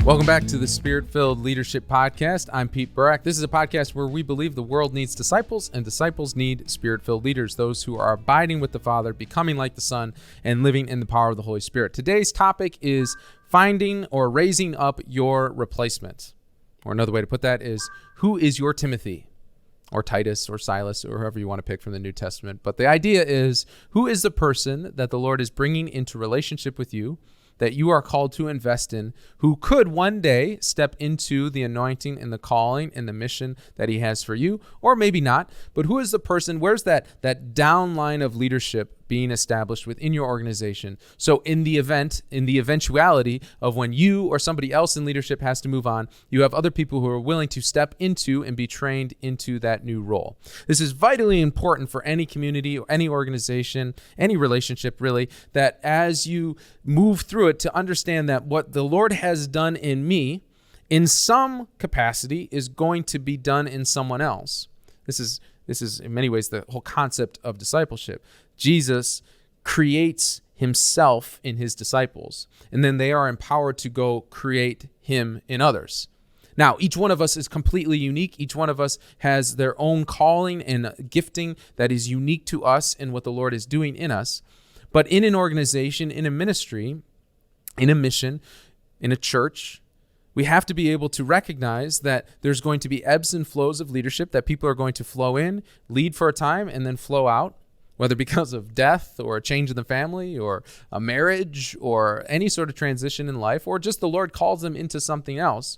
Welcome back to the Spirit-Filled Leadership Podcast. I'm Pete Burak. This is a podcast where we believe the world needs disciples and disciples need Spirit-Filled leaders, those who are abiding with the Father, becoming like the Son, and living in the power of the Holy Spirit. Today's topic is finding or raising up your replacement. Or another way to put that is, who is your Timothy? Or Titus or Silas or whoever you want to pick from the New Testament. But the idea is, who is the person that the Lord is bringing into relationship with you, that you are called to invest in, who could one day step into the anointing and the calling and the mission that he has for you, or maybe not. But who is the person, where's that downline of leadership being established within your organization? So in the eventuality of when you or somebody else in leadership has to move on, you have other people who are willing to step into and be trained into that new role. This is vitally important for any community or any organization, any relationship really, that as you move through it, to understand that what the Lord has done in me, in some capacity, is going to be done in someone else. This is in many ways the whole concept of discipleship. Jesus creates himself in his disciples, and then they are empowered to go create him in others. Now, each one of us is completely unique. Each one of us has their own calling and gifting that is unique to us and what the Lord is doing in us. But in an organization, in a ministry, in a mission, in a church, we have to be able to recognize that there's going to be ebbs and flows of leadership, that people are going to flow in, lead for a time, and then flow out, whether because of death or a change in the family or a marriage or any sort of transition in life, or just the Lord calls them into something else.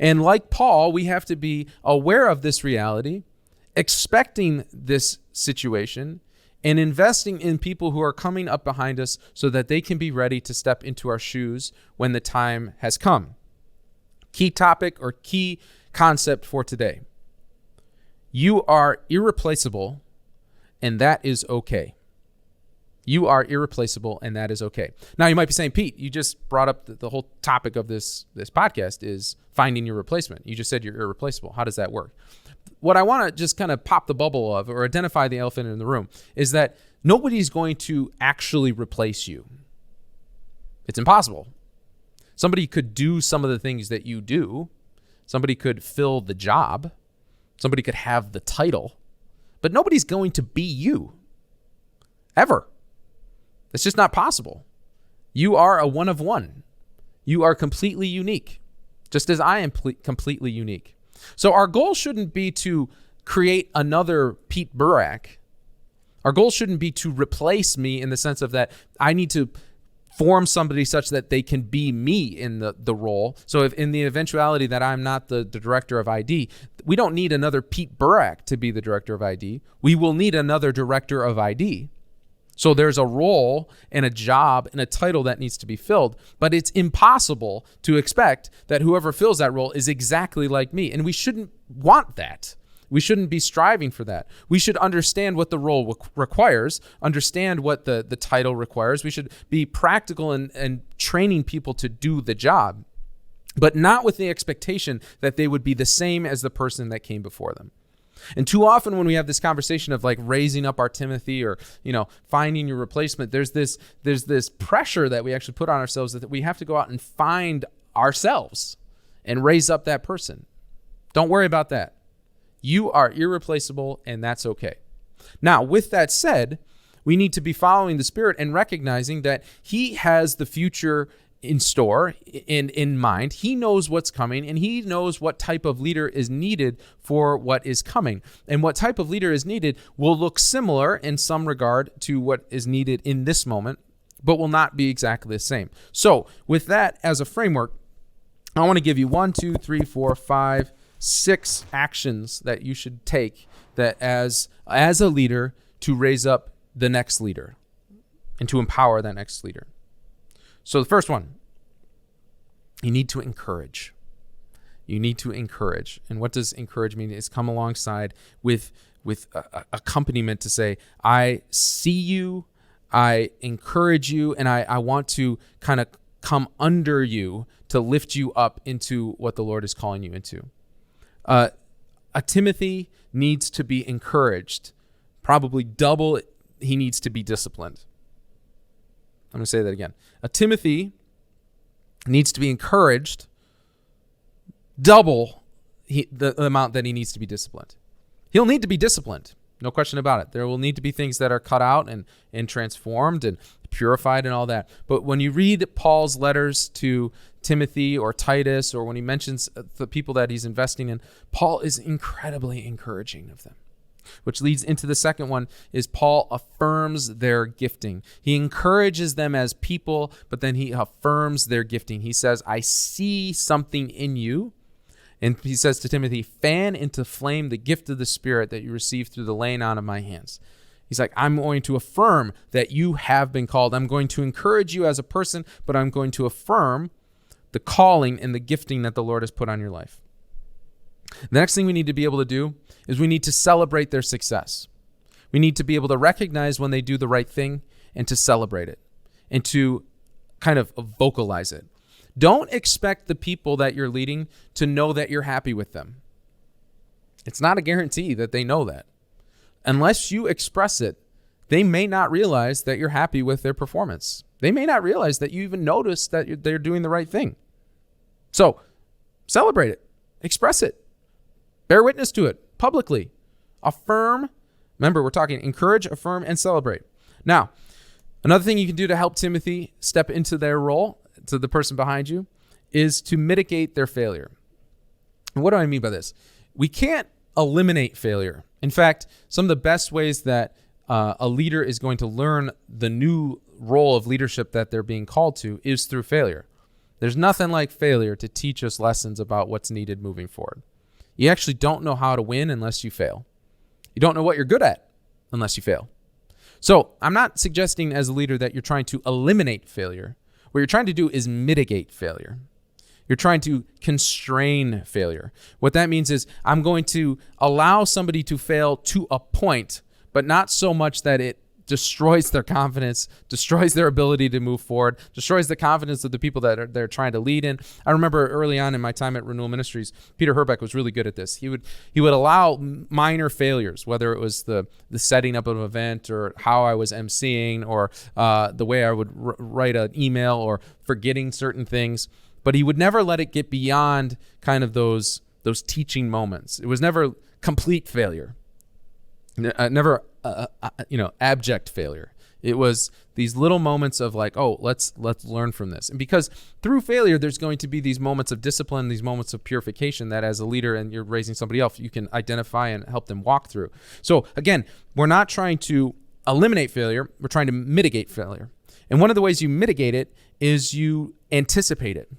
And like Paul, we have to be aware of this reality, expecting this situation, and investing in people who are coming up behind us so that they can be ready to step into our shoes when the time has come. Key topic or key concept for today. You are irreplaceable, and that is okay. You are irreplaceable, and that is okay. Now, you might be saying, Pete, you just brought up the whole topic of this podcast is finding your replacement. You just said you're irreplaceable. How does that work? What I want to just kind of pop the bubble of, or identify the elephant in the room, is that nobody's going to actually replace you. It's impossible. Somebody could do some of the things that you do. Somebody could fill the job. Somebody could have the title. But nobody's going to be you. Ever. It's just not possible. You are a one of one. You are completely unique, just as I am completely unique. So our goal shouldn't be to create another Pete Burak. Our goal shouldn't be to replace me in the sense of that I need to form somebody such that they can be me in the role. So if in the eventuality that I'm not the director of ID, we don't need another Pete Burak to be the director of ID. We will need another director of ID. So there's a role and a job and a title that needs to be filled, but it's impossible to expect that whoever fills that role is exactly like me. And we shouldn't want that. We shouldn't be striving for that. We should understand what the role requires, understand what the title requires. We should be practical and training people to do the job, but not with the expectation that they would be the same as the person that came before them. And too often when we have this conversation of like raising up our Timothy or, finding your replacement, there's this pressure that we actually put on ourselves that we have to go out and find ourselves and raise up that person. Don't worry about that. You are irreplaceable, and that's okay. Now, with that said, we need to be following the Spirit and recognizing that he has the future in store, in mind. He knows what's coming, and he knows what type of leader is needed for what is coming. And what type of leader is needed will look similar in some regard to what is needed in this moment, but will not be exactly the same. So with that as a framework, I want to give you 6 actions that you should take that as a leader to raise up the next leader and to empower that next leader. So the first one, you need to encourage. You need to encourage. And what does encourage mean? It's come alongside with accompaniment to say, I see you, I encourage you, and I want to kind of come under you to lift you up into what the Lord is calling you into. A Timothy needs to be encouraged. Probably double, he needs to be disciplined. I'm going to say that again. A Timothy needs to be encouraged double the amount that he needs to be disciplined. He'll need to be disciplined. No question about it. There will need to be things that are cut out and transformed and purified and all that. But when you read Paul's letters to Timothy or Titus, or when he mentions the people that he's investing in, Paul is incredibly encouraging of them. Which leads into the second one, is Paul affirms their gifting. He encourages them as people, but then he affirms their gifting. He says, I see something in you. And he says to Timothy, fan into flame the gift of the Spirit that you received through the laying on of my hands. He's like, I'm going to affirm that you have been called. I'm going to encourage you as a person, but I'm going to affirm the calling and the gifting that the Lord has put on your life. The next thing we need to be able to do is we need to celebrate their success. We need to be able to recognize when they do the right thing and to celebrate it and to kind of vocalize it. Don't expect the people that you're leading to know that you're happy with them. It's not a guarantee that they know that. Unless you express it, they may not realize that you're happy with their performance. They may not realize that you even notice that they're doing the right thing. So celebrate it, express it, bear witness to it publicly, affirm. Remember, we're talking encourage, affirm, and celebrate. Now, another thing you can do to help Timothy step into their role, to the person behind you, is to mitigate their failure. And what do I mean by this? We can't eliminate failure. In fact, some of the best ways that a leader is going to learn the new role of leadership that they're being called to is through failure. There's nothing like failure to teach us lessons about what's needed moving forward. You actually don't know how to win unless you fail. You don't know what you're good at unless you fail. So I'm not suggesting as a leader that you're trying to eliminate failure. What you're trying to do is mitigate failure. You're trying to constrain failure. What that means is I'm going to allow somebody to fail to a point, but not so much that it destroys their confidence, destroys their ability to move forward, destroys the confidence of the people that they're trying to lead in. I remember early on in my time at Renewal Ministries, Peter Herbeck was really good at this. He would allow minor failures, whether it was the setting up of an event or how I was emceeing or the way I would write an email or forgetting certain things. But he would never let it get beyond kind of those teaching moments. It was never complete failure. Never abject failure. It was these little moments of like, oh, let's learn from this. And because through failure, there's going to be these moments of discipline, these moments of purification that as a leader and you're raising somebody else, you can identify and help them walk through. So again, we're not trying to eliminate failure. We're trying to mitigate failure. And one of the ways you mitigate it is you anticipate it.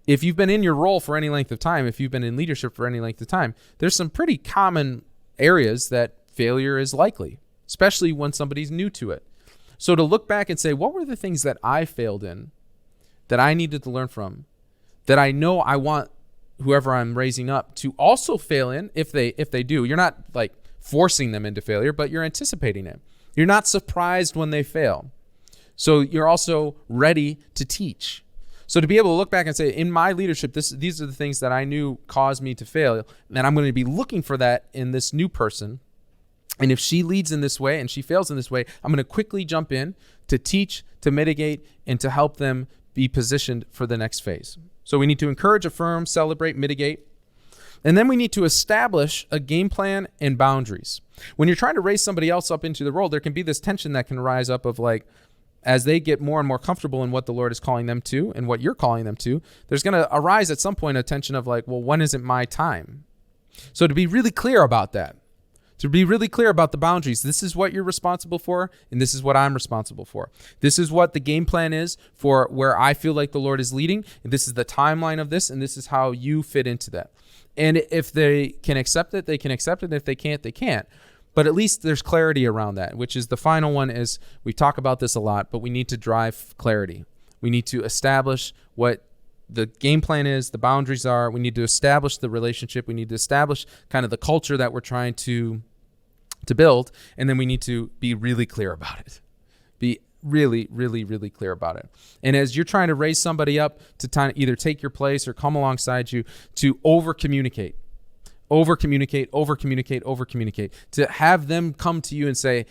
If you've been in your role for any length of time, if you've been in leadership for any length of time, there's some pretty common areas that failure is likely, especially when somebody's new to it. So to look back and say, what were the things that I failed in that I needed to learn from, that I know I want whoever I'm raising up to also fail in if they do. You're not like forcing them into failure, but you're anticipating it. You're not surprised when they fail. So you're also ready to teach. So to be able to look back and say, in my leadership, these are the things that I knew caused me to fail, and I'm going to be looking for that in this new person. And if she leads in this way and she fails in this way, I'm going to quickly jump in to teach, to mitigate, and to help them be positioned for the next phase. So we need to encourage, affirm, celebrate, mitigate. And then we need to establish a game plan and boundaries. When you're trying to raise somebody else up into the role, there can be this tension that can rise up of like, as they get more and more comfortable in what the Lord is calling them to and what you're calling them to, there's going to arise at some point a tension of like, well, when is it my time? So to be really clear about that, to be really clear about the boundaries, this is what you're responsible for, and this is what I'm responsible for. This is what the game plan is for where I feel like the Lord is leading, and this is the timeline of this, and this is how you fit into that. And if they can accept it, they can accept it. If they can't, they can't. But at least there's clarity around that, which is the final one is we talk about this a lot, but we need to drive clarity. We need to establish what the game plan is, the boundaries are. We need to establish the relationship. We need to establish kind of the culture that we're trying to build. And then we need to be really clear about it. Be really, really, really clear about it. And as you're trying to raise somebody up to either take your place or come alongside you, to over-communicate, to have them come to you and say,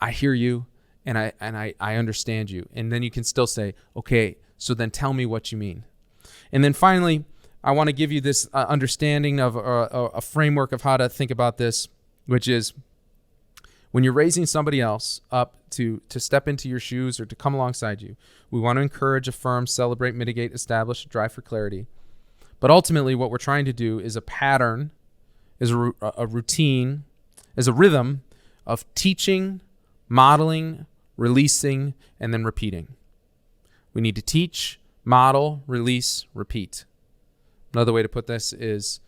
I hear you and I understand you. And then you can still say, okay, so then tell me what you mean. And then finally, I want to give you this understanding of a framework of how to think about this, which is when you're raising somebody else up to step into your shoes or to come alongside you, we want to encourage, affirm, celebrate, mitigate, establish, drive for clarity. But ultimately, what we're trying to do is a pattern, is a routine, is a rhythm of teaching, modeling, releasing, and then repeating. We need to teach, model, release, repeat. Another way to put this is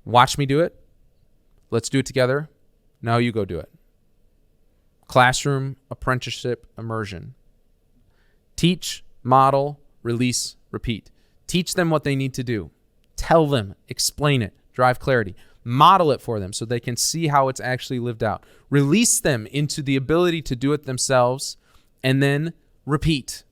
watch me do it. Let's do it together. Now you go do it. Classroom, apprenticeship, immersion. Teach, model, release, repeat. Teach them what they need to do. Tell them, explain it, drive clarity. Model it for them so they can see how it's actually lived out. Release them into the ability to do it themselves, and then repeat.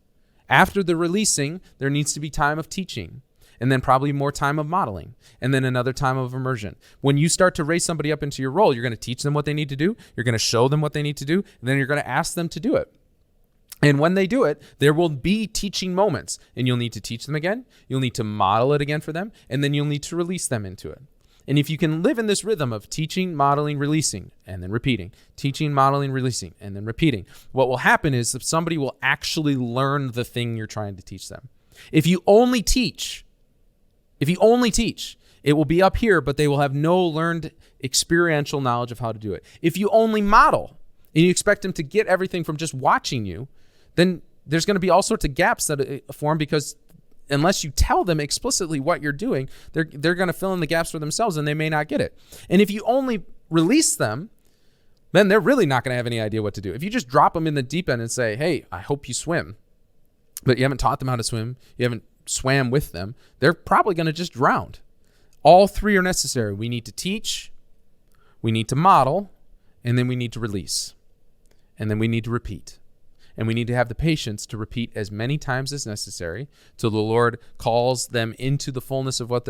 After the releasing, there needs to be time of teaching, and then probably more time of modeling, and then another time of immersion. When you start to raise somebody up into your role, you're going to teach them what they need to do, you're going to show them what they need to do, and then you're going to ask them to do it. And when they do it, there will be teaching moments, and you'll need to teach them again, you'll need to model it again for them, and then you'll need to release them into it. And if you can live in this rhythm of teaching, modeling, releasing, and then repeating, teaching, modeling, releasing, and then repeating, what will happen is that somebody will actually learn the thing you're trying to teach them. If you only teach, it will be up here, but they will have no learned experiential knowledge of how to do it. If you only model and you expect them to get everything from just watching you, then there's going to be all sorts of gaps that form, because unless you tell them explicitly what you're doing, they're going to fill in the gaps for themselves, and they may not get it. And if you only release them, then they're really not going to have any idea what to do. If you just drop them in the deep end and say, hey, I hope you swim, but you haven't taught them how to swim, you haven't swam with them, they're probably going to just drown. All three are necessary. We need to teach, we need to model, and then we need to release. And then we need to repeat. And we need to have the patience to repeat as many times as necessary till the Lord calls them into the fullness of what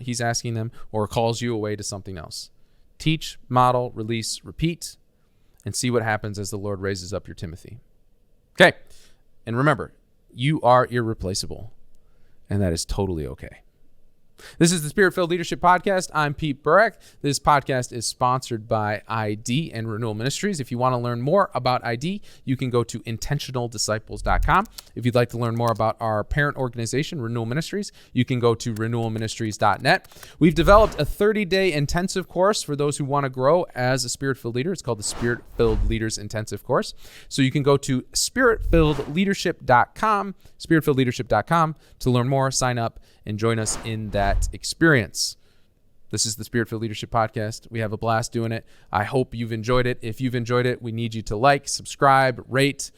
He's asking them, or calls you away to something else. Teach, model, release, repeat, and see what happens as the Lord raises up your Timothy. Okay. And remember, you are irreplaceable, and that is totally okay. This is the Spirit-Filled Leadership Podcast. I'm Pete Burek. This podcast is sponsored by ID and Renewal Ministries. If you want to learn more about ID, you can go to intentionaldisciples.com. If you'd like to learn more about our parent organization, Renewal Ministries, you can go to renewalministries.net. We've developed a 30-day intensive course for those who want to grow as a Spirit-Filled leader. It's called the Spirit-Filled Leaders Intensive Course. So you can go to spiritfilledleadership.com, spiritfilledleadership.com to learn more, sign up, and join us in that experience. This is the Spirit-Filled Leadership Podcast. We have a blast doing it. I hope you've enjoyed it. If you've enjoyed it, we need you to like, subscribe, rate,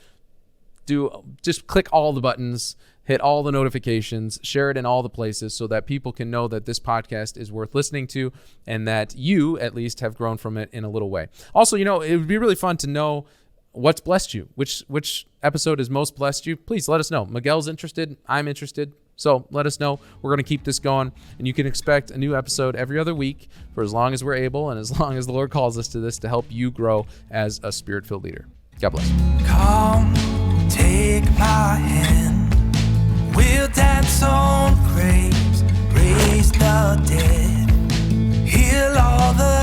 just click all the buttons, hit all the notifications, share it in all the places so that people can know that this podcast is worth listening to and that you at least have grown from it in a little way. Also, it would be really fun to know what's blessed you, which episode has most blessed you. Please let us know. Miguel's interested. I'm interested. So let us know. We're going to keep this going, and you can expect a new episode every other week for as long as we're able and as long as the Lord calls us to this to help you grow as a Spirit-Filled leader. God bless. Come, take my hand. We'll dance on graves, raise the dead, heal all the